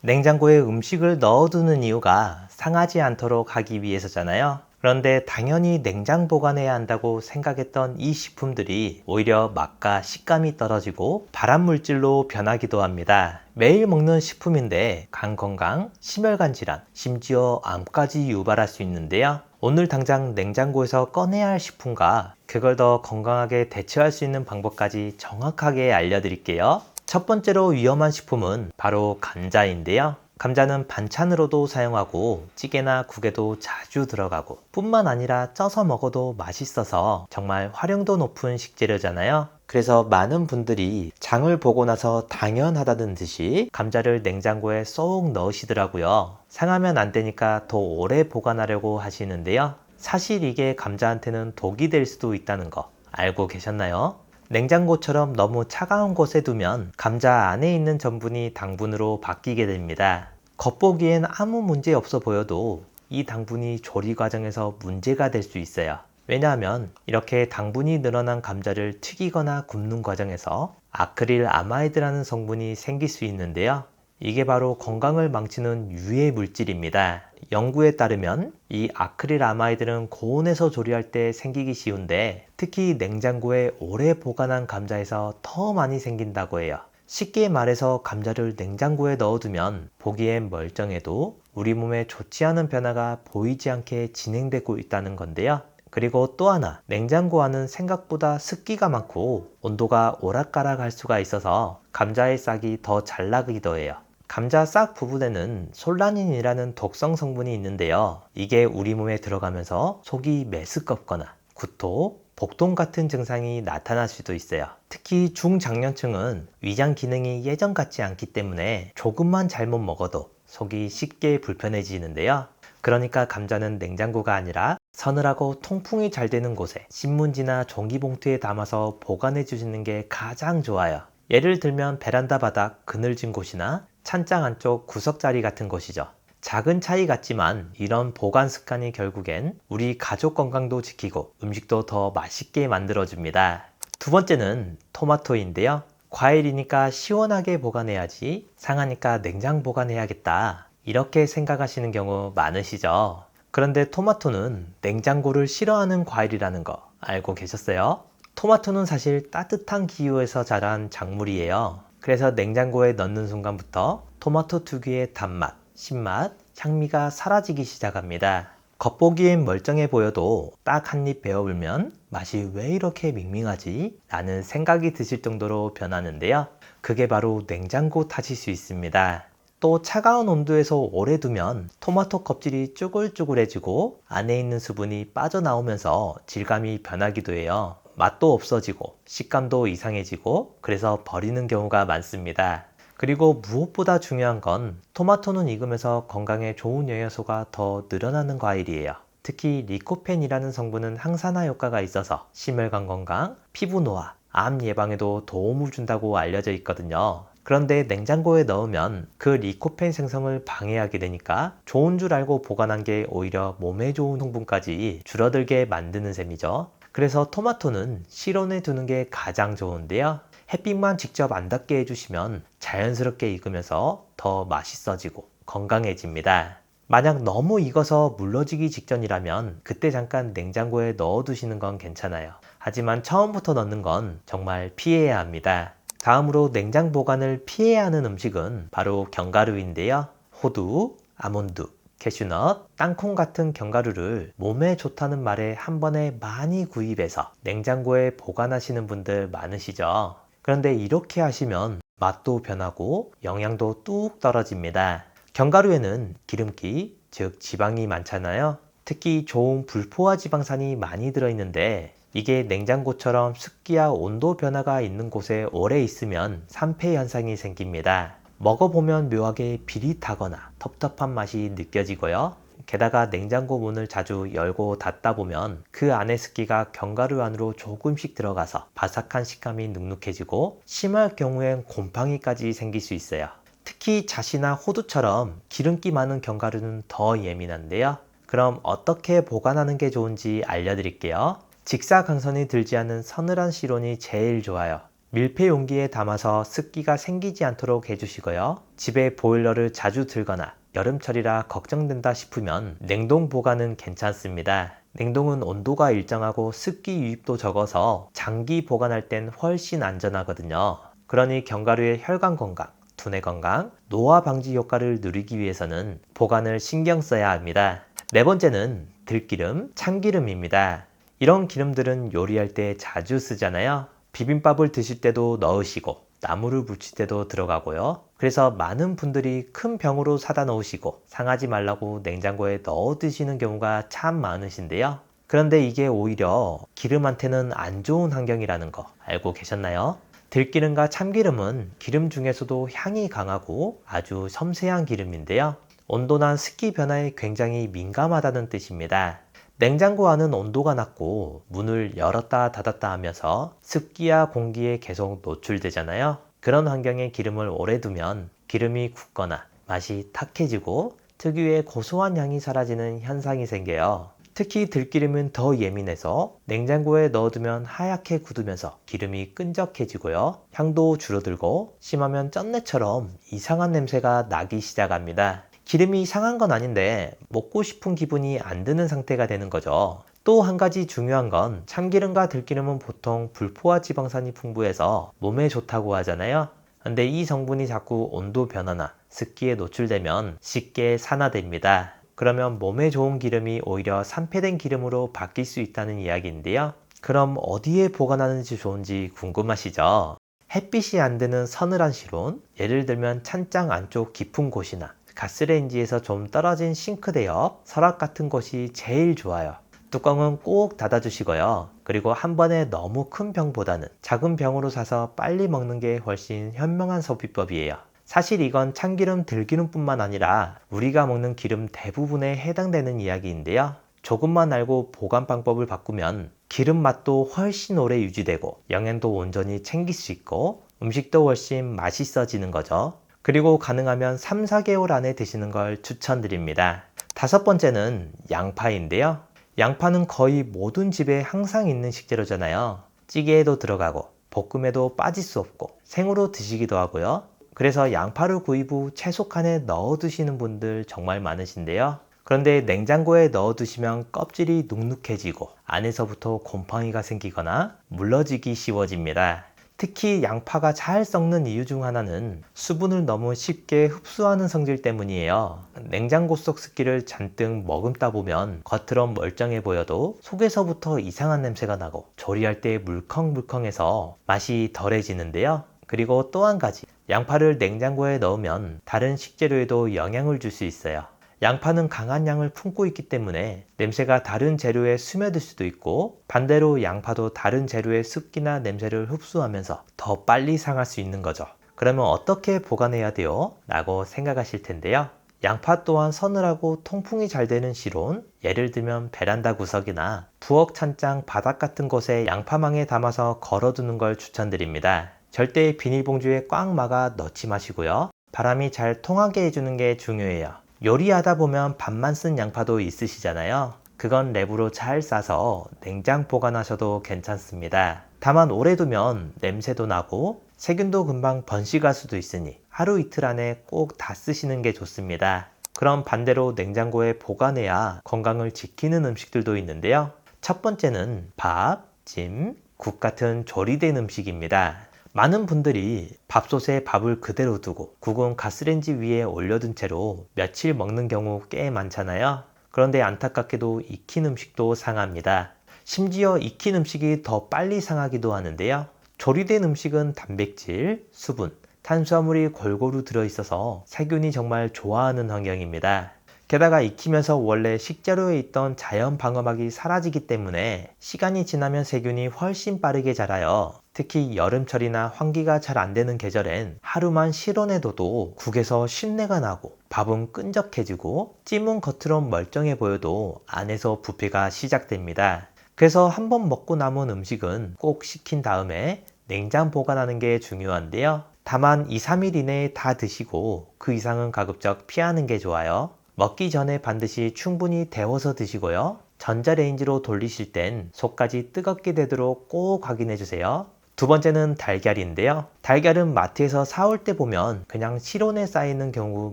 냉장고에 음식을 넣어두는 이유가 상하지 않도록 하기 위해서잖아요. 그런데 당연히 냉장 보관해야 한다고 생각했던 이 식품들이 오히려 맛과 식감이 떨어지고 발암물질로 변하기도 합니다. 매일 먹는 식품인데 간 건강, 심혈관 질환, 심지어 암까지 유발할 수 있는데요. 오늘 당장 냉장고에서 꺼내야 할 식품과 그걸 더 건강하게 대처할 수 있는 방법까지 정확하게 알려드릴게요. 첫 번째로 위험한 식품은 바로 감자인데요. 감자는 반찬으로도 사용하고 찌개나 국에도 자주 들어가고 뿐만 아니라 쪄서 먹어도 맛있어서 정말 활용도 높은 식재료잖아요. 그래서 많은 분들이 장을 보고 나서 당연하다는 듯이 감자를 냉장고에 쏙 넣으시더라고요. 상하면 안 되니까 더 오래 보관하려고 하시는데요. 사실 이게 감자한테는 독이 될 수도 있다는 거 알고 계셨나요? 냉장고처럼 너무 차가운 곳에 두면 감자 안에 있는 전분이 당분으로 바뀌게 됩니다. 겉보기엔 아무 문제 없어 보여도 이 당분이 조리 과정에서 문제가 될 수 있어요. 왜냐하면 이렇게 당분이 늘어난 감자를 튀기거나 굽는 과정에서 아크릴 아마이드라는 성분이 생길 수 있는데요. 이게 바로 건강을 망치는 유해 물질입니다. 연구에 따르면 이 아크릴 아마이드는 고온에서 조리할 때 생기기 쉬운데 특히 냉장고에 오래 보관한 감자에서 더 많이 생긴다고 해요. 쉽게 말해서 감자를 냉장고에 넣어두면 보기엔 멀쩡해도 우리 몸에 좋지 않은 변화가 보이지 않게 진행되고 있다는 건데요. 그리고 또 하나, 냉장고 안은 생각보다 습기가 많고 온도가 오락가락 할 수가 있어서 감자의 싹이 더 잘 나기도 해요. 감자 싹 부분에는 솔라닌이라는 독성 성분이 있는데요. 이게 우리 몸에 들어가면서 속이 메스껍거나 구토, 복통 같은 증상이 나타날 수도 있어요. 특히 중장년층은 위장 기능이 예전 같지 않기 때문에 조금만 잘못 먹어도 속이 쉽게 불편해지는데요. 그러니까 감자는 냉장고가 아니라 서늘하고 통풍이 잘 되는 곳에 신문지나 종이봉투에 담아서 보관해 주시는 게 가장 좋아요. 예를 들면 베란다 바닥 그늘진 곳이나 찬장 안쪽 구석자리 같은 곳이죠. 작은 차이 같지만 이런 보관 습관이 결국엔 우리 가족 건강도 지키고 음식도 더 맛있게 만들어줍니다. 두 번째는 토마토인데요. 과일이니까 시원하게 보관해야지 상하니까 냉장 보관해야겠다. 이렇게 생각하시는 경우 많으시죠? 그런데 토마토는 냉장고를 싫어하는 과일이라는 거 알고 계셨어요? 토마토는 사실 따뜻한 기후에서 자란 작물이에요. 그래서 냉장고에 넣는 순간부터 토마토 특유의 단맛, 신맛, 향미가 사라지기 시작합니다. 겉보기엔 멀쩡해 보여도 딱 한 입 베어물면 맛이 왜 이렇게 밍밍하지? 라는 생각이 드실 정도로 변하는데요. 그게 바로 냉장고 탓일 수 있습니다. 또 차가운 온도에서 오래 두면 토마토 껍질이 쭈글쭈글해지고 안에 있는 수분이 빠져나오면서 질감이 변하기도 해요. 맛도 없어지고 식감도 이상해지고 그래서 버리는 경우가 많습니다. 그리고 무엇보다 중요한 건 토마토는 익으면서 건강에 좋은 영양소가 더 늘어나는 과일이에요. 특히 리코펜이라는 성분은 항산화 효과가 있어서 심혈관 건강, 피부 노화, 암 예방에도 도움을 준다고 알려져 있거든요. 그런데 냉장고에 넣으면 그 리코펜 생성을 방해하게 되니까 좋은 줄 알고 보관한 게 오히려 몸에 좋은 성분까지 줄어들게 만드는 셈이죠. 그래서 토마토는 실온에 두는 게 가장 좋은데요. 햇빛만 직접 안 닿게 해주시면 자연스럽게 익으면서 더 맛있어지고 건강해집니다. 만약 너무 익어서 물러지기 직전이라면 그때 잠깐 냉장고에 넣어두시는 건 괜찮아요. 하지만 처음부터 넣는 건 정말 피해야 합니다. 다음으로 냉장 보관을 피해야 하는 음식은 바로 견과류인데요. 호두, 아몬드, 캐슈넛, 땅콩 같은 견과류를 몸에 좋다는 말에 한 번에 많이 구입해서 냉장고에 보관하시는 분들 많으시죠? 그런데 이렇게 하시면 맛도 변하고 영양도 뚝 떨어집니다. 견과류에는 기름기, 즉 지방이 많잖아요. 특히 좋은 불포화 지방산이 많이 들어있는데 이게 냉장고처럼 습기와 온도 변화가 있는 곳에 오래 있으면 산패 현상이 생깁니다. 먹어보면 묘하게 비릿하거나 텁텁한 맛이 느껴지고요. 게다가 냉장고 문을 자주 열고 닫다 보면 그 안의 습기가 견과류 안으로 조금씩 들어가서 바삭한 식감이 눅눅해지고 심할 경우엔 곰팡이까지 생길 수 있어요. 특히 잣이나 호두처럼 기름기 많은 견과류는 더 예민한데요. 그럼 어떻게 보관하는 게 좋은지 알려드릴게요. 직사광선이 들지 않은 서늘한 실온이 제일 좋아요. 밀폐 용기에 담아서 습기가 생기지 않도록 해주시고요. 집에 보일러를 자주 틀거나 여름철이라 걱정된다 싶으면 냉동 보관은 괜찮습니다. 냉동은 온도가 일정하고 습기 유입도 적어서 장기 보관할 땐 훨씬 안전하거든요. 그러니 견과류의 혈관 건강, 두뇌 건강, 노화 방지 효과를 누리기 위해서는 보관을 신경 써야 합니다. 네 번째는 들기름, 참기름입니다. 이런 기름들은 요리할 때 자주 쓰잖아요. 비빔밥을 드실 때도 넣으시고 나물을 무칠 때도 들어가고요. 그래서 많은 분들이 큰 병으로 사다 놓으시고 상하지 말라고 냉장고에 넣어 드시는 경우가 참 많으신데요. 그런데 이게 오히려 기름한테는 안 좋은 환경이라는 거 알고 계셨나요? 들기름과 참기름은 기름 중에서도 향이 강하고 아주 섬세한 기름인데요. 온도나 습기 변화에 굉장히 민감하다는 뜻입니다. 냉장고 안은 온도가 낮고 문을 열었다 닫았다 하면서 습기와 공기에 계속 노출되잖아요. 그런 환경에 기름을 오래 두면 기름이 굳거나 맛이 탁해지고 특유의 고소한 향이 사라지는 현상이 생겨요. 특히 들기름은 더 예민해서 냉장고에 넣어두면 하얗게 굳으면서 기름이 끈적해지고요. 향도 줄어들고 심하면 쩐내처럼 이상한 냄새가 나기 시작합니다. 기름이 상한 건 아닌데 먹고 싶은 기분이 안 드는 상태가 되는 거죠. 또 한 가지 중요한 건 참기름과 들기름은 보통 불포화 지방산이 풍부해서 몸에 좋다고 하잖아요. 근데 이 성분이 자꾸 온도 변화나 습기에 노출되면 쉽게 산화됩니다. 그러면 몸에 좋은 기름이 오히려 산패된 기름으로 바뀔 수 있다는 이야기인데요. 그럼 어디에 보관하는지 좋은지 궁금하시죠? 햇빛이 안 드는 서늘한 실온, 예를 들면 찬장 안쪽 깊은 곳이나 가스레인지에서 좀 떨어진 싱크대 옆, 서랍 같은 곳이 제일 좋아요. 뚜껑은 꼭 닫아주시고요. 그리고 한 번에 너무 큰 병보다는 작은 병으로 사서 빨리 먹는 게 훨씬 현명한 소비법이에요. 사실 이건 참기름, 들기름뿐만 아니라 우리가 먹는 기름 대부분에 해당되는 이야기인데요. 조금만 알고 보관 방법을 바꾸면 기름 맛도 훨씬 오래 유지되고 영양도 온전히 챙길 수 있고 음식도 훨씬 맛있어지는 거죠. 그리고 가능하면 3, 4개월 안에 드시는 걸 추천드립니다. 다섯 번째는 양파인데요. 양파는 거의 모든 집에 항상 있는 식재료잖아요. 찌개에도 들어가고 볶음에도 빠질 수 없고 생으로 드시기도 하고요. 그래서 양파를 구입 후 채소칸에 넣어 두시는 분들 정말 많으신데요. 그런데 냉장고에 넣어 두시면 껍질이 눅눅해지고 안에서부터 곰팡이가 생기거나 물러지기 쉬워집니다. 특히 양파가 잘 썩는 이유 중 하나는 수분을 너무 쉽게 흡수하는 성질 때문이에요. 냉장고 속 습기를 잔뜩 머금다 보면 겉으론 멀쩡해 보여도 속에서부터 이상한 냄새가 나고 조리할 때 물컹물컹해서 맛이 덜해지는데요. 그리고 또 한 가지, 양파를 냉장고에 넣으면 다른 식재료에도 영향을 줄 수 있어요. 양파는 강한 양을 품고 있기 때문에 냄새가 다른 재료에 스며들 수도 있고 반대로 양파도 다른 재료의 습기나 냄새를 흡수하면서 더 빨리 상할 수 있는 거죠. 그러면 어떻게 보관해야 돼요? 라고 생각하실 텐데요. 양파 또한 서늘하고 통풍이 잘 되는 실온, 예를 들면 베란다 구석이나 부엌 찬장 바닥 같은 곳에 양파망에 담아서 걸어두는 걸 추천드립니다. 절대 비닐봉지에 꽉 막아 넣지 마시고요. 바람이 잘 통하게 해주는 게 중요해요. 요리하다 보면 반만 쓴 양파도 있으시잖아요. 그건 랩으로 잘 싸서 냉장 보관하셔도 괜찮습니다. 다만 오래 두면 냄새도 나고 세균도 금방 번식할 수도 있으니 하루 이틀 안에 꼭 다 쓰시는 게 좋습니다. 그럼 반대로 냉장고에 보관해야 건강을 지키는 음식들도 있는데요. 첫 번째는 밥, 찜, 국 같은 조리된 음식입니다. 많은 분들이 밥솥에 밥을 그대로 두고 국은 가스레인지 위에 올려둔 채로 며칠 먹는 경우 꽤 많잖아요. 그런데 안타깝게도 익힌 음식도 상합니다. 심지어 익힌 음식이 더 빨리 상하기도 하는데요. 조리된 음식은 단백질, 수분, 탄수화물이 골고루 들어있어서 세균이 정말 좋아하는 환경입니다. 게다가 익히면서 원래 식재료에 있던 자연 방어막이 사라지기 때문에 시간이 지나면 세균이 훨씬 빠르게 자라요. 특히 여름철이나 환기가 잘 안 되는 계절엔 하루만 실온에둬도 국에서 신내가 나고 밥은 끈적해지고 찜은 겉으론 멀쩡해 보여도 안에서 부패가 시작됩니다. 그래서 한번 먹고 남은 음식은 꼭 식힌 다음에 냉장 보관하는 게 중요한데요. 다만 2, 3일 이내에 다 드시고 그 이상은 가급적 피하는 게 좋아요. 먹기 전에 반드시 충분히 데워서 드시고요. 전자레인지로 돌리실 땐 속까지 뜨겁게 되도록 꼭 확인해 주세요. 두 번째는 달걀인데요. 달걀은 마트에서 사올 때 보면 그냥 실온에 쌓이는 경우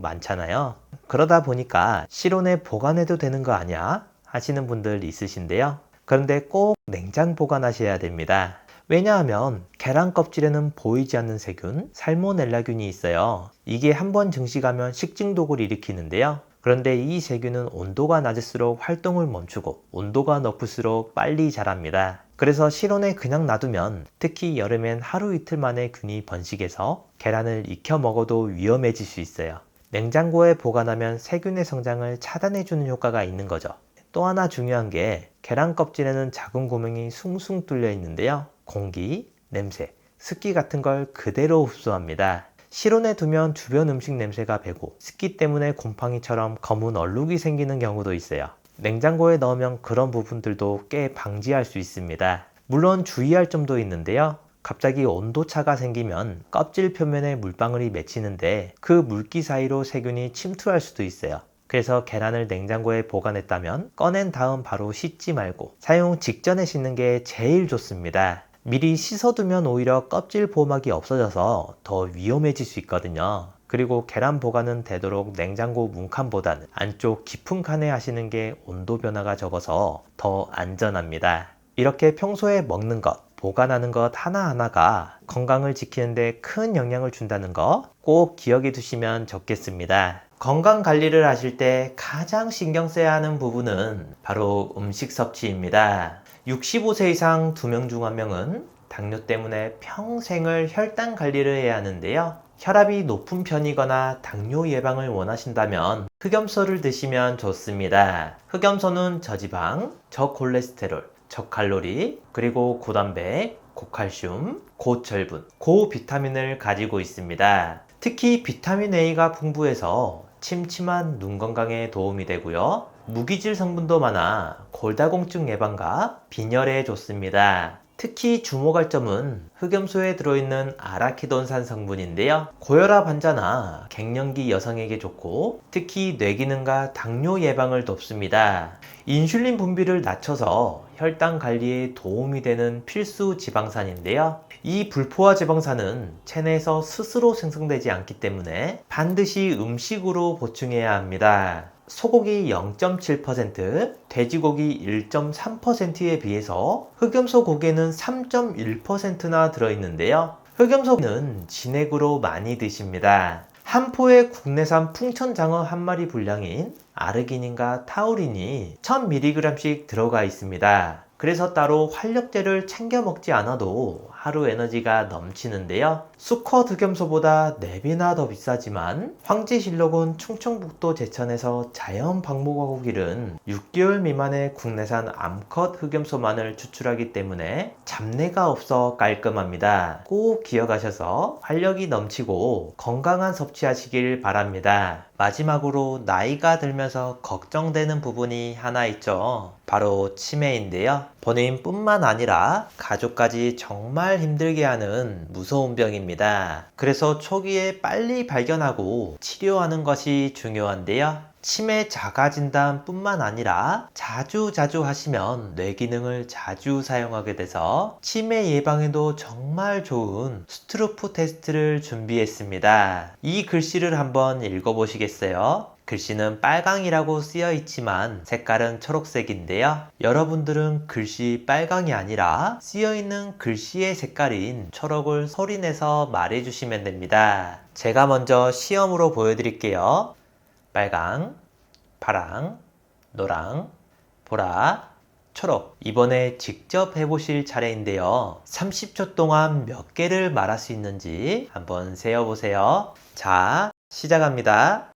많잖아요. 그러다 보니까 실온에 보관해도 되는 거 아니야? 하시는 분들 있으신데요. 그런데 꼭 냉장 보관하셔야 됩니다. 왜냐하면 계란 껍질에는 보이지 않는 세균, 살모넬라균이 있어요. 이게 한번 증식하면 식중독을 일으키는데요. 그런데 이 세균은 온도가 낮을수록 활동을 멈추고 온도가 높을수록 빨리 자랍니다. 그래서 실온에 그냥 놔두면 특히 여름엔 하루 이틀 만에 균이 번식해서 계란을 익혀 먹어도 위험해질 수 있어요. 냉장고에 보관하면 세균의 성장을 차단해주는 효과가 있는 거죠. 또 하나 중요한 게 계란 껍질에는 작은 구멍이 숭숭 뚫려 있는데요. 공기, 냄새, 습기 같은 걸 그대로 흡수합니다. 실온에 두면 주변 음식 냄새가 배고 습기 때문에 곰팡이처럼 검은 얼룩이 생기는 경우도 있어요. 냉장고에 넣으면 그런 부분들도 꽤 방지할 수 있습니다. 물론 주의할 점도 있는데요. 갑자기 온도차가 생기면 껍질 표면에 물방울이 맺히는데 그 물기 사이로 세균이 침투할 수도 있어요. 그래서 계란을 냉장고에 보관했다면 꺼낸 다음 바로 씻지 말고 사용 직전에 씻는 게 제일 좋습니다. 미리 씻어두면 오히려 껍질 보호막이 없어져서 더 위험해질 수 있거든요. 그리고 계란 보관은 되도록 냉장고 문칸보다는 안쪽 깊은 칸에 하시는 게 온도 변화가 적어서 더 안전합니다. 이렇게 평소에 먹는 것, 보관하는 것 하나하나가 건강을 지키는데 큰 영향을 준다는 거 꼭 기억해 두시면 좋겠습니다. 건강 관리를 하실 때 가장 신경 써야 하는 부분은 바로 음식 섭취입니다. 65세 이상 2명 중 1명은 당뇨 때문에 평생을 혈당 관리를 해야 하는데요. 혈압이 높은 편이거나 당뇨 예방을 원하신다면 흑염소를 드시면 좋습니다. 흑염소는 저지방, 저콜레스테롤, 저칼로리, 그리고 고단백, 고칼슘, 고철분, 고비타민을 가지고 있습니다. 특히 비타민 A가 풍부해서 침침한 눈 건강에 도움이 되고요. 무기질 성분도 많아 골다공증 예방과 빈혈에 좋습니다. 특히 주목할 점은 흑염소에 들어있는 아라키돈산 성분인데요. 고혈압 환자나 갱년기 여성에게 좋고 특히 뇌기능과 당뇨 예방을 돕습니다. 인슐린 분비를 낮춰서 혈당 관리에 도움이 되는 필수 지방산인데요. 이 불포화 지방산은 체내에서 스스로 생성되지 않기 때문에 반드시 음식으로 보충해야 합니다. 소고기 0.7%, 돼지고기 1.3%에 비해서 흑염소 고기에는 3.1%나 들어있는데요. 흑염소는 진액으로 많이 드십니다. 한 포의 국내산 풍천장어 한 마리 분량인 아르기닌과 타우린이 1000mg씩 들어가 있습니다. 그래서 따로 활력제를 챙겨 먹지 않아도 하루 에너지가 넘치는데요. 수컷 흑염소보다 4배나 더 비싸지만 황제실록은 충청북도 제천에서 자연 방목하고 기른 6개월 미만의 국내산 암컷 흑염소만을 추출하기 때문에 잡내가 없어 깔끔합니다. 꼭 기억하셔서 활력이 넘치고 건강한 섭취하시길 바랍니다. 마지막으로 나이가 들면서 걱정되는 부분이 하나 있죠. 바로 치매인데요. 본인뿐만 아니라 가족까지 정말 힘들게 하는 무서운 병입니다. 그래서 초기에 빨리 발견하고 치료하는 것이 중요한데요. 치매 자가진단 뿐만 아니라 자주 하시면 뇌기능을 자주 사용하게 돼서 치매 예방에도 정말 좋은 스트루프 테스트를 준비했습니다. 이 글씨를 한번 읽어보시겠어요? 글씨는 빨강이라고 쓰여 있지만 색깔은 초록색인데요. 여러분들은 글씨 빨강이 아니라 쓰여 있는 글씨의 색깔인 초록을 소리내서 말해주시면 됩니다. 제가 먼저 시험으로 보여드릴게요. 빨강, 파랑, 노랑, 보라, 초록. 이번에 직접 해보실 차례인데요. 30초 동안 몇 개를 말할 수 있는지 한번 세어보세요. 자, 시작합니다.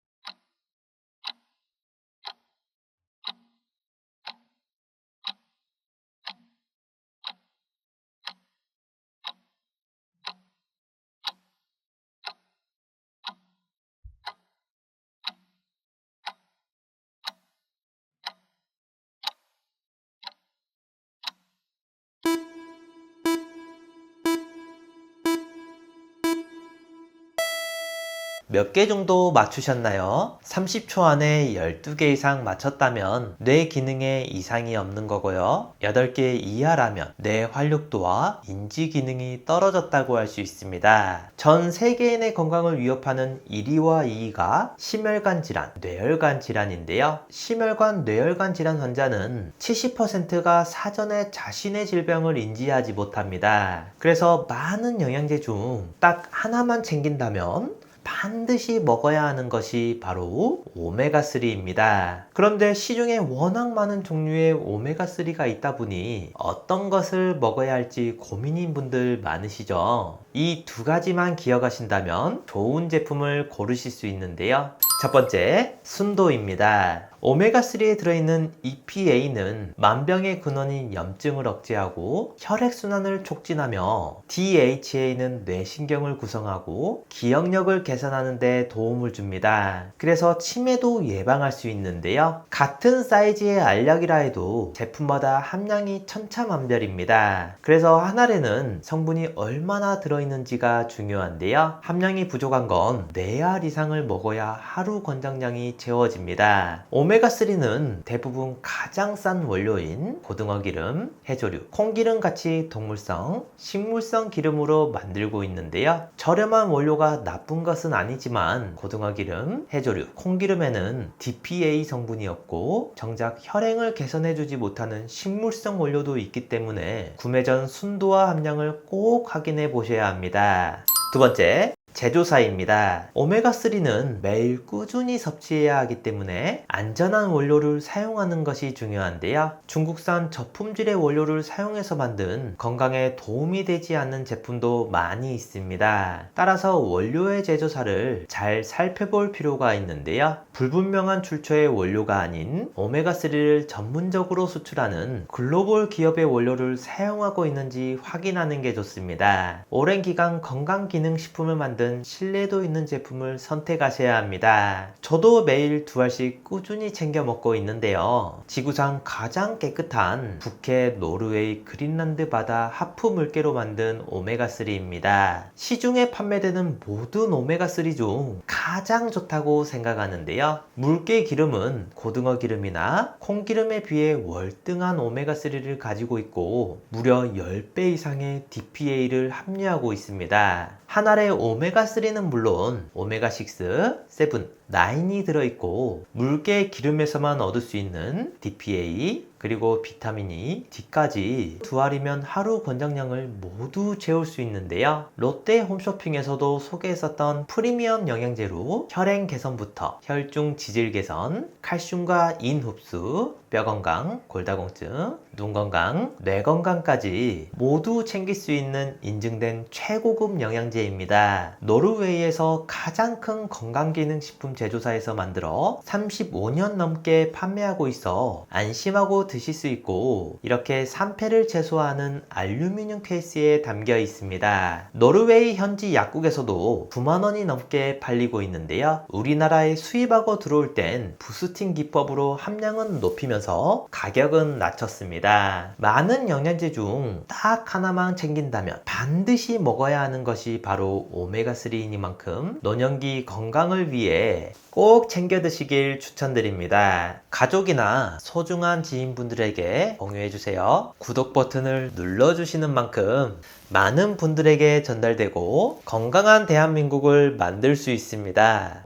몇 개 정도 맞추셨나요? 30초 안에 12개 이상 맞췄다면 뇌 기능에 이상이 없는 거고요. 8개 이하라면 뇌 활력도와 인지 기능이 떨어졌다고 할 수 있습니다. 전 세계인의 건강을 위협하는 1위와 2위가 심혈관 질환, 뇌혈관 질환인데요. 심혈관, 뇌혈관 질환 환자는 70%가 사전에 자신의 질병을 인지하지 못합니다. 그래서 많은 영양제 중 딱 하나만 챙긴다면 반드시 먹어야 하는 것이 바로 오메가3입니다. 그런데 시중에 워낙 많은 종류의 오메가3가 있다 보니 어떤 것을 먹어야 할지 고민인 분들 많으시죠? 이 두 가지만 기억하신다면 좋은 제품을 고르실 수 있는데요. 첫 번째, 순도입니다. 오메가3에 들어있는 EPA는 만병의 근원인 염증을 억제하고 혈액순환을 촉진하며 DHA는 뇌신경을 구성하고 기억력을 개선하는 데 도움을 줍니다. 그래서 치매도 예방할 수 있는데요. 같은 사이즈의 알약이라 해도 제품마다 함량이 천차만별입니다. 그래서 한 알에는 성분이 얼마나 들어있는지가 중요한데요. 함량이 부족한 건 4알 이상을 먹어야 하루 권장량이 채워집니다. 오메가3는 대부분 가장 싼 원료인 고등어 기름, 해조류, 콩기름 같이 동물성, 식물성 기름으로 만들고 있는데요. 저렴한 원료가 나쁜 것은 아니지만 고등어 기름, 해조류, 콩기름에는 DPA 성분이 없고 정작 혈행을 개선해주지 못하는 식물성 원료도 있기 때문에 구매 전 순도와 함량을 꼭 확인해 보셔야 합니다. 두 번째, 제조사입니다. 오메가3는 매일 꾸준히 섭취해야 하기 때문에 안전한 원료를 사용하는 것이 중요한데요. 중국산 저품질의 원료를 사용해서 만든 건강에 도움이 되지 않는 제품도 많이 있습니다. 따라서 원료의 제조사를 잘 살펴볼 필요가 있는데요. 불분명한 출처의 원료가 아닌 오메가3를 전문적으로 수출하는 글로벌 기업의 원료를 사용하고 있는지 확인하는 게 좋습니다. 오랜 기간 건강기능식품을 만든 신뢰도 있는 제품을 선택하셔야 합니다. 저도 매일 2알씩 꾸준히 챙겨 먹고 있는데요. 지구상 가장 깨끗한 북해, 노르웨이, 그린란드 바다 하프 물개로 만든 오메가3입니다. 시중에 판매되는 모든 오메가3 중 가장 좋다고 생각하는데요. 물개 기름은 고등어 기름이나 콩기름에 비해 월등한 오메가3를 가지고 있고 무려 10배 이상의 DPA를 함유하고 있습니다. 한 알의 오메가3는 물론 오메가6, 7, 9이 들어있고 물개 기름에서만 얻을 수 있는 DPA 그리고 비타민 E, D까지 2알이면 하루 권장량을 모두 채울 수 있는데요. 롯데 홈쇼핑에서도 소개했었던 프리미엄 영양제로 혈행 개선부터 혈중 지질 개선, 칼슘과 인 흡수, 뼈 건강, 골다공증, 눈 건강, 뇌 건강까지 모두 챙길 수 있는 인증된 최고급 영양제입니다. 노르웨이에서 가장 큰 건강기능식품 제조사에서 만들어 35년 넘게 판매하고 있어 안심하고 드실 수 있고 이렇게 산패를 최소화하는 알루미늄 케이스에 담겨 있습니다. 노르웨이 현지 약국에서도 9만 원이 넘게 팔리고 있는데요. 우리나라에 수입하고 들어올 땐 부스팅 기법으로 함량은 높이면서 가격은 낮췄습니다. 많은 영양제 중 딱 하나만 챙긴다면 반드시 먹어야 하는 것이 바로 오메가3이니만큼 노년기 건강을 위해 꼭 챙겨 드시길 추천드립니다. 가족이나 소중한 지인분들에게 공유해주세요. 구독 버튼을 눌러주시는 만큼 많은 분들에게 전달되고 건강한 대한민국을 만들 수 있습니다.